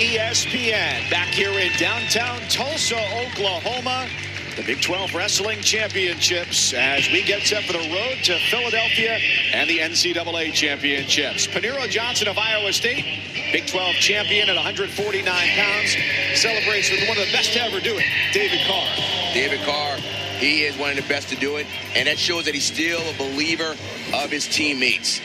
ESPN. Back here in downtown Tulsa, Oklahoma. The Big 12 Wrestling Championships as we get set for the road to Philadelphia and the NCAA Championships. Paniro Johnson of Iowa State, Big 12 champion at 149 pounds, celebrates with one of the best to ever do it, David Carr. David Carr, he is one of the best to do it, and that shows that he's still a believer of his teammates.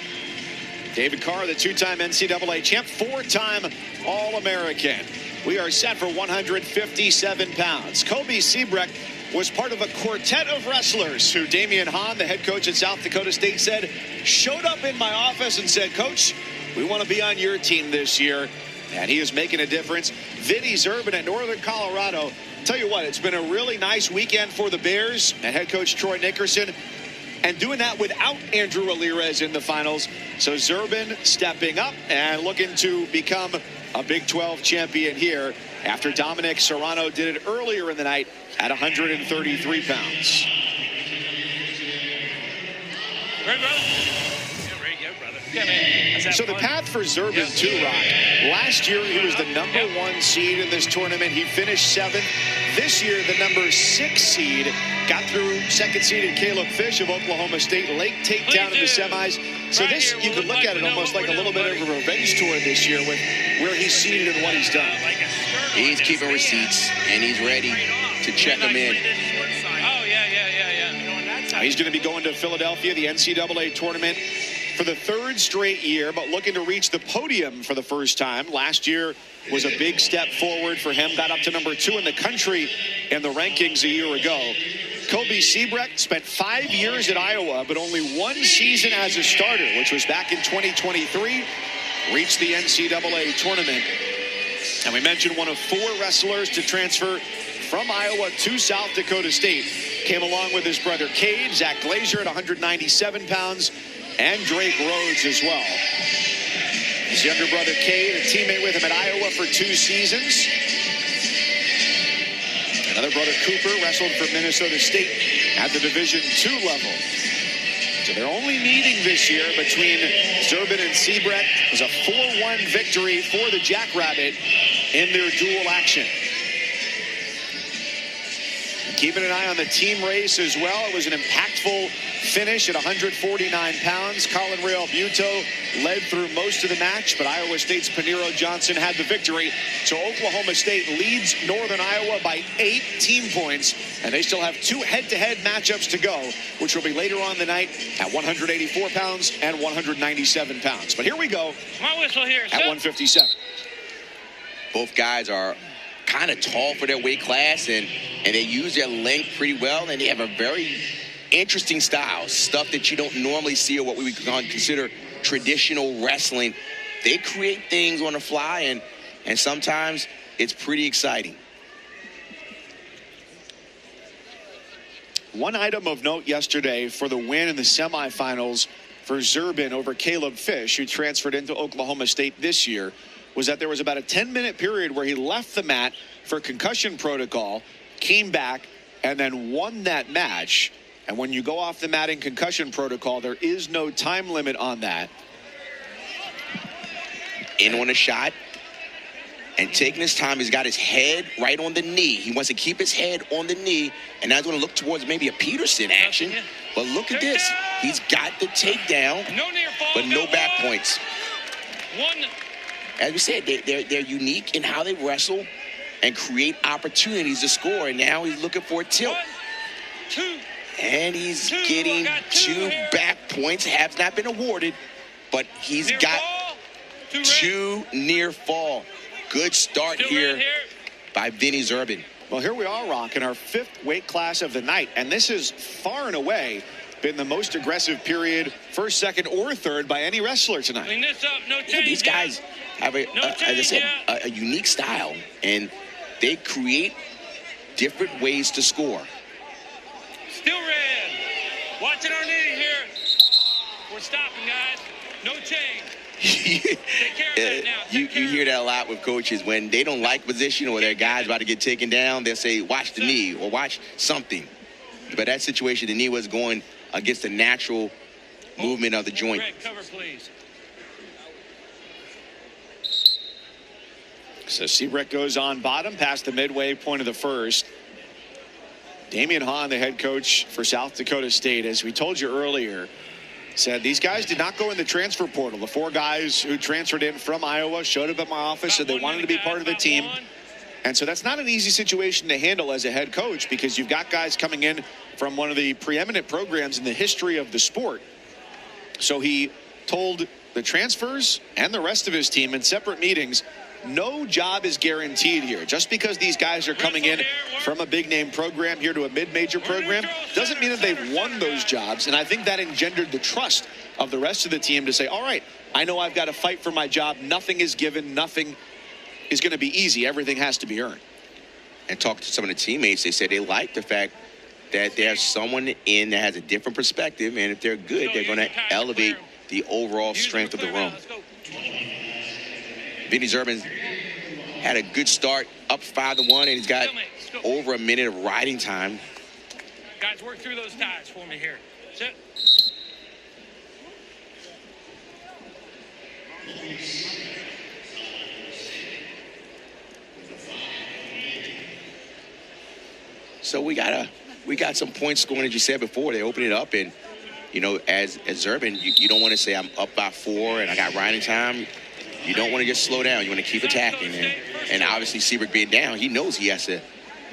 David Carr, the two-time NCAA champ, four-time All-American. We are set for 157 pounds. Cobe Siebrecht was part of a quartet of wrestlers who Damian Hahn, the head coach at South Dakota State, said showed up in my office and said, Coach, we want to be on your team this year. And he is making a difference. Vinny Zerban at Northern Colorado. Tell you what, it's been a really nice weekend for the Bears and head coach Troy Nickerson. And doing that without Andrew Ramirez in the finals. So Zerban stepping up and looking to become a Big 12 champion here after Dominic Serrano did it earlier in the night at 133 pounds. Ready, brother? Yeah, ready to go, brother. Yeah, man. So the path for Zerban, too, Ryan. Last year, he was the number one seed in this tournament. He finished 7th. This year, the number 6 seed got through second-seeded Caleb Fish of Oklahoma State. Lake takedown in the semis. So this, you could look at it almost like a little bit of a revenge tour this year with where he's seeded and what he's done. He's keeping receipts, and he's ready to check them in. Oh, yeah. He's going to be going to Philadelphia, the NCAA tournament, for the 3rd straight year, but looking to reach the podium for the first time. Last year was a big step forward for him. Got up to number 2 in the country in the rankings a year ago. Cobe Siebrecht spent 5 years at Iowa, but only 1 season as a starter, which was back in 2023. Reached the NCAA tournament. And we mentioned one of 4 wrestlers to transfer from Iowa to South Dakota State. Came along with his brother Cade, Zach Glazier at 197 pounds, and Drake Rhodes as well. His younger brother Cade, a teammate with him at Iowa for 2 seasons. Another brother Cooper wrestled for Minnesota State at the Division II level. So their only meeting this year between Zerban and Siebrecht was a 4-1 victory for the Jackrabbit in their dual action. Keeping an eye on the team race as well. It was an impactful finish at 149 pounds. Colin Real Buto led through most of the match, but Iowa State's Paniro Johnson had the victory. So Oklahoma State leads Northern Iowa by 8 team points, and they still have 2 head-to-head matchups to go, which will be later on the night at 184 pounds and 197 pounds. But here we go My whistle here, at 157. Both guys are kind of tall for their weight class, and they use their length pretty well, and they have a very interesting style, stuff that you don't normally see or what we would consider traditional wrestling. They create things on the fly, and sometimes it's pretty exciting. One item of note yesterday for the win in the semifinals for Zerban over Caleb Fish, who transferred into Oklahoma State this year, was that there was about a 10-minute period where he left the mat for concussion protocol, came back, and then won that match. And when you go off the mat in concussion protocol, there is no time limit on that. In on a shot and taking his time. He's got his head right on the knee. He wants to keep his head on the knee, and now he's going to look towards maybe a Peterson action. But look at this. He's got the takedown, No near fall, but no back wall. points. One. As we said, they're unique in how they wrestle and create opportunities to score. And now he's looking for a tilt. 1, 2. And he's Two. getting I got 2 2 here. back points. Have not been awarded, but he's Near got fall. 2 red. 2 near fall. Good start Still here red here. by Vinny Zerban. Well, here we are, Rock, in our 5th weight class of the night. And this is far and away been the most aggressive period, 1st, 2nd, or 3rd by any wrestler tonight. Clean this up. No change. Yeah, these guys have, as I said, yet. a unique style, and they create different ways to score. Still red. Watching our knee here. We're stopping, guys. No change. Take care of that now. You Take care hear of that a lot with coaches. When they don't like position or their guy's about to get taken down, they'll say, watch the knee or watch something. But that situation, the knee was going against the natural movement of the joint. Greg, cover, please. So Siebrecht goes on bottom past the midway point of the first. Damian Hahn, the head coach for South Dakota State, as we told you earlier, said these guys did not go in the transfer portal. The 4 guys who transferred in from Iowa showed up at my office, said they wanted to be part of the team. And so that's not an easy situation to handle as a head coach, because you've got guys coming in from one of the preeminent programs in the history of the sport. So he told the transfers and the rest of his team in separate meetings, no job is guaranteed here. Just because these guys are coming in from a big-name program here to a mid-major program doesn't mean that they've won those jobs. And I think that engendered the trust of the rest of the team to say, all right, I know I've got to fight for my job. Nothing is given. Nothing is going to be easy. Everything has to be earned. And talking to some of the teammates, they said they like the fact that there's someone in that has a different perspective, and if they're good, they're going to elevate the overall strength of the room. Vinny Zerban had a good start, up 5-1, and he's got over a minute of riding time. Guys, work through those ties for me here. Sit. So we got some points scoring, as you said before. They open it up, and you know, as Zerban, you don't want to say I'm up by 4 and I got riding time. You don't want to just slow down. You want to keep attacking, and obviously Siebrecht being down, he knows he has to,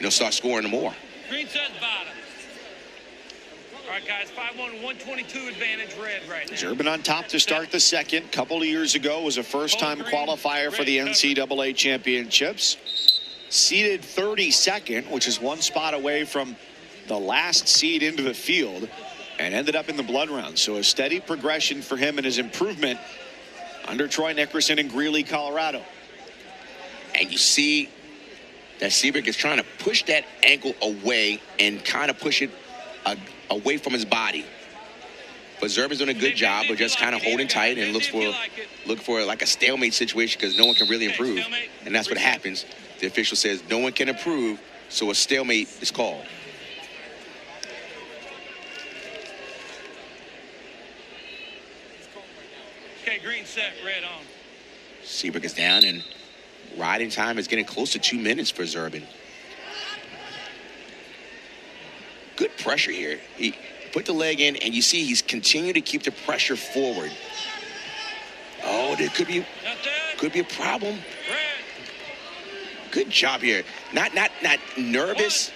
start scoring more. Green says bottom. All right, guys, 5-1, 122 advantage red right now. Zerban on top to start the second. Couple of years ago was a first-time qualifier for the NCAA championships. Seeded 32nd, which is 1 spot away from the last seed into the field, and ended up in the blood round. So a steady progression for him and his improvement under Troy Nickerson in Greeley, Colorado. And you see that Siebrecht is trying to push that ankle away and kind of push it away from his body. But Zerban's doing a good job of just kind of holding tight and look for like a stalemate situation, because no one can really improve. And that's what happens. The official says no one can improve, so a stalemate is called. Okay, green set, red on. Siebrecht is down, and riding time is getting close to 2 minutes for Zerban. Good pressure here. He put the leg in, and you see he's continuing to keep the pressure forward. Oh, there could be a problem. Red. Good job here. Not nervous.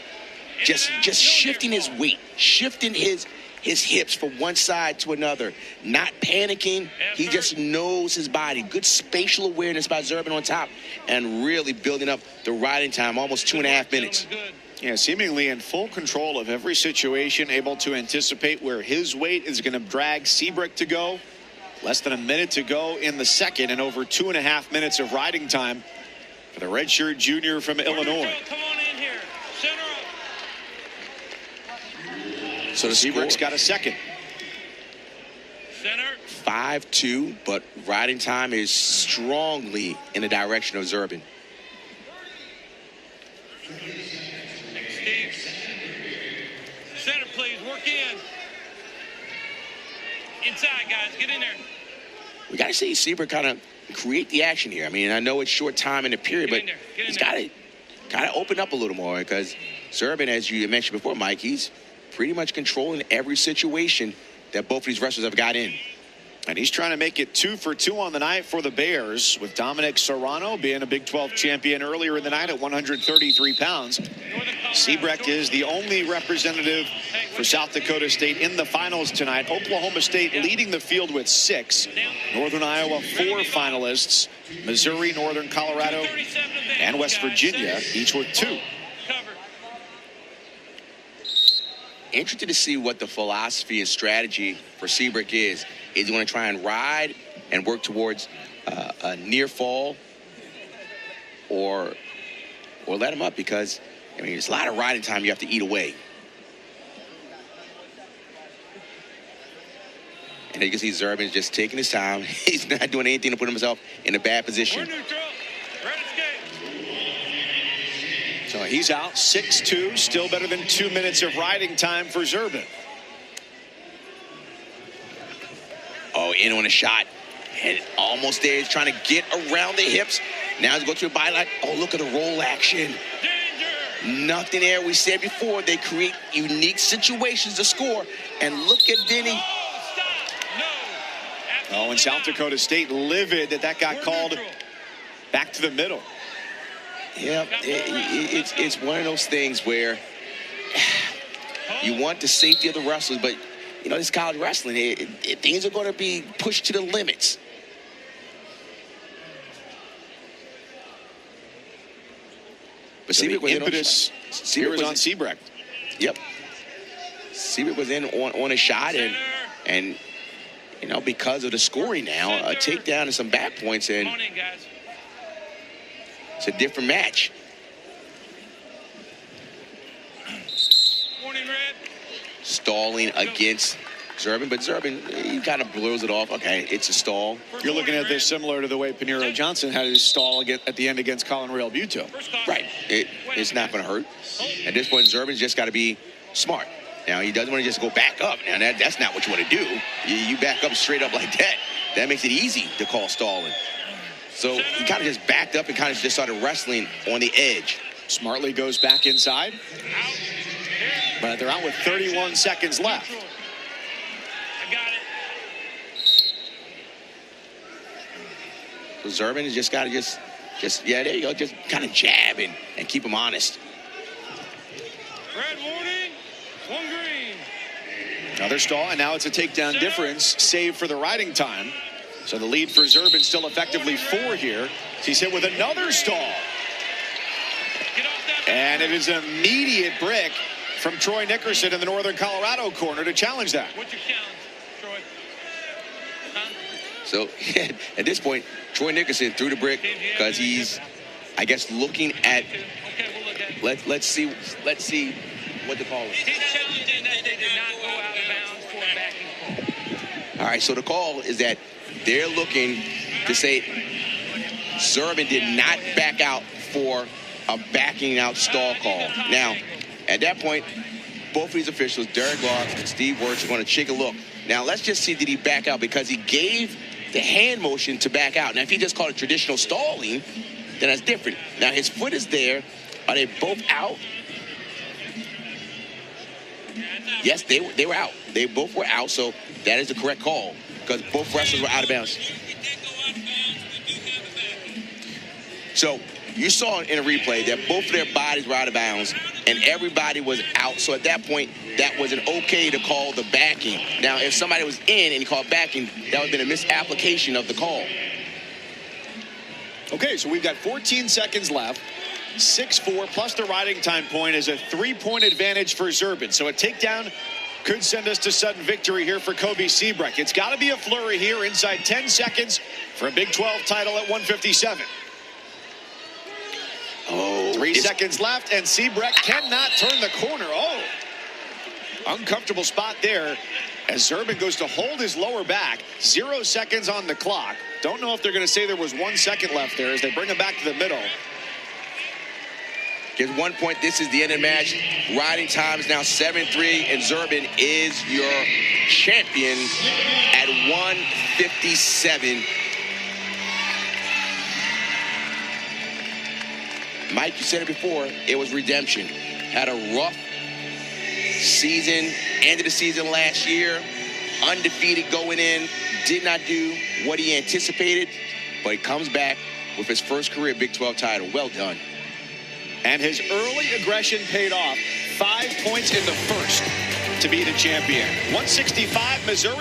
Just shifting his weight, shifting his hips from one side to another, not panicking. He just knows his body. Good spatial awareness by Zerban on top, and really building up the riding time, almost 2.5 minutes. Yeah, seemingly in full control of every situation, able to anticipate where his weight is going to drag Siebrecht to go. Less than a minute to go in the second, and over 2.5 minutes of riding time for the redshirt junior from Illinois. Come on in here. Center up. So Siebrecht's got a second. Center. 5-2, but riding time is strongly in the direction of Zerban. Steve. Center, please. Work in. Inside, guys. Get in there. We got to see Siebrecht kind of create the action here. I mean, I know it's short time in the period, but he's got to open up a little more, because Zerban, as you mentioned before, Mike, he's pretty much controlling every situation that both of these wrestlers have got in. And he's trying to make it 2 for 2 on the night for the Bears, with Dominic Serrano being a Big 12 champion earlier in the night at 133 pounds. Siebrecht is the only representative for South Dakota State in the finals tonight. Oklahoma State leading the field with 6. Northern Iowa 4 finalists. Missouri, Northern Colorado, and West Virginia each with 2. Interested to see what the philosophy and strategy for Siebrecht is. Is he going to try and ride and work towards a near fall, or let him up? Because, I mean, it's a lot of riding time you have to eat away. And you can see Zerban just taking his time. He's not doing anything to put himself in a bad position. So he's out 6-2, still better than 2 minutes of riding time for Zerban. Oh, in on a shot. And almost there. He's trying to get around the hips. Now he's going to a body like, oh, look at the roll action. Danger. Nothing there. We said before, they create unique situations to score. And look at Vinny. Oh, stop. No. Oh, and South Dakota State livid that got We're called neutral. back to the middle. Yeah, it's one of those things where you want the safety of the wrestlers, but, you know, this college wrestling, things are going to be pushed to the limits. But So Siebrecht the was impetus here was on Siebrecht. Yep. Siebrecht was in on a shot, and you know, because of the scoring now, a takedown and some back points, and Come on in, guys. it's a different match. Warning, red. Stalling against Zerban, but Zerban, he kind of blows it off. Okay, it's a stall. You're looking at this similar to the way Pinheiro Johnson had his stall at the end against Colin Rail Buto. Right. It's not going to hurt. At this point, Zerban's just got to be smart. Now, he doesn't want to just go back up. Now, that's not what you want to do. You back up straight up like that. That makes it easy to call stalling. So he kind of just backed up and kind of just started wrestling on the edge. Smartly goes back inside. But they're out with 31 seconds left. I got it. So Zerban has just got to just yeah, there you go, just kind of jab and keep him honest. Red warning. One green. Another stall, and now it's a takedown difference, save for the riding time. So the lead for Zerban still effectively 4 here. He's hit with another stall. Get off that. And it is an immediate brick from Troy Nickerson in the Northern Colorado corner to challenge that. What's your challenge, Troy? Huh? So at this point, Troy Nickerson threw the brick because he's, I guess, looking at. Okay, we'll look at it. Let's see what the call is. He's challenging that they did not go out of bounds for a backing call. All right, so the call is that they're looking to say Zerban did not back out for a backing out stall call. Now, at that point, both of these officials, Derek Law and Steve Wirtz, are going to take a look. Now, let's just see, did he back out? Because he gave the hand motion to back out. Now, if he just called it traditional stalling, then that's different. Now, his foot is there. Are they both out? Yes, they were out. They both were out, so that is the correct call because both wrestlers were out of bounds. So you saw in a replay that both of their bodies were out of bounds and everybody was out. So at that point, that was an okay to call the backing. Now, if somebody was in and he called backing, that would have been a misapplication of the call. Okay, so we've got 14 seconds left. 6-4 plus the riding time point is a 3-point advantage for Zerban. So a takedown could send us to sudden victory here for Cobe Siebrecht. It's got to be a flurry here inside 10 seconds for a Big 12 title at 157. Oh, 3 seconds left, and Siebrecht cannot turn the corner. Oh, uncomfortable spot there as Zerban goes to hold his lower back. 0 seconds on the clock. Don't know if they're going to say there was 1 second left there as they bring him back to the middle. Gets 1 point. This is the end of the match. Riding time is now 7-3, and Zerban is your champion at 157. Mike, you said it before, it was redemption. Had a rough season, ended the season last year, undefeated going in, did not do what he anticipated, but he comes back with his first career Big 12 title. Well done. And his early aggression paid off. 5 points in the first to be the champion. 165, Missouri.